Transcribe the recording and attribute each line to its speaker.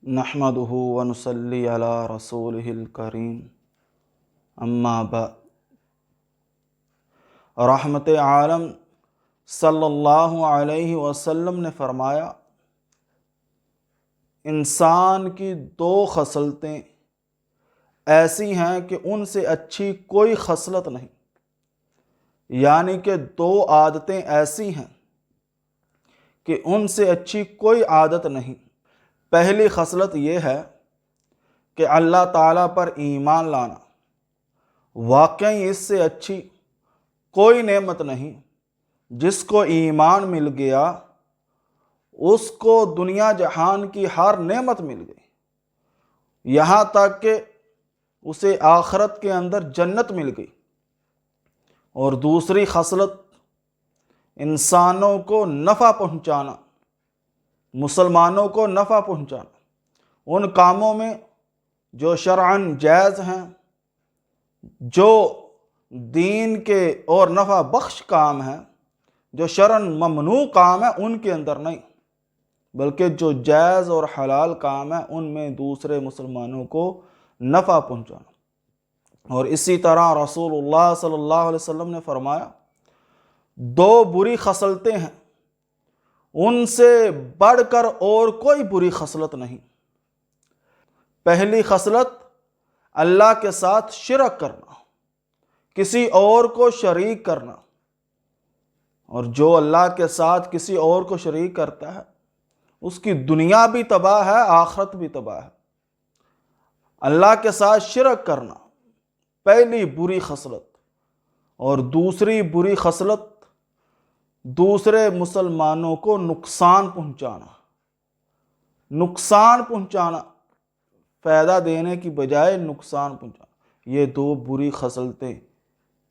Speaker 1: نحمدہ ونصلی علی رسولہ الکریم اما بعد۔ رحمت عالم صلی اللہ علیہ وسلم نے فرمایا، انسان کی دو خصلتیں ایسی ہیں کہ ان سے اچھی کوئی خصلت نہیں، یعنی کہ دو عادتیں ایسی ہیں کہ ان سے اچھی کوئی عادت نہیں۔ پہلی خصلت یہ ہے کہ اللہ تعالیٰ پر ایمان لانا۔ واقعی اس سے اچھی کوئی نعمت نہیں۔ جس کو ایمان مل گیا اس کو دنیا جہان کی ہر نعمت مل گئی، یہاں تک کہ اسے آخرت کے اندر جنت مل گئی۔ اور دوسری خصلت انسانوں کو نفع پہنچانا، مسلمانوں کو نفع پہنچانا ان کاموں میں جو شرعاً جائز ہیں، جو دین کے اور نفع بخش کام ہیں، جو شرعاً ممنوع کام ہیں ان کے اندر نہیں، بلکہ جو جائز اور حلال کام ہیں ان میں دوسرے مسلمانوں کو نفع پہنچانا۔ اور اسی طرح رسول اللہ صلی اللہ علیہ وسلم نے فرمایا، دو بری خصلتیں ہیں، ان سے بڑھ کر اور کوئی بری خصلت نہیں۔ پہلی خصلت اللہ کے ساتھ شرک کرنا، کسی اور کو شریک کرنا، اور جو اللہ کے ساتھ کسی اور کو شریک کرتا ہے اس کی دنیا بھی تباہ ہے، آخرت بھی تباہ ہے۔ اللہ کے ساتھ شرک کرنا پہلی بری خصلت، اور دوسری بری خصلت دوسرے مسلمانوں کو نقصان پہنچانا، فائدہ دینے کی بجائے نقصان پہنچانا۔ یہ دو بری خصلتیں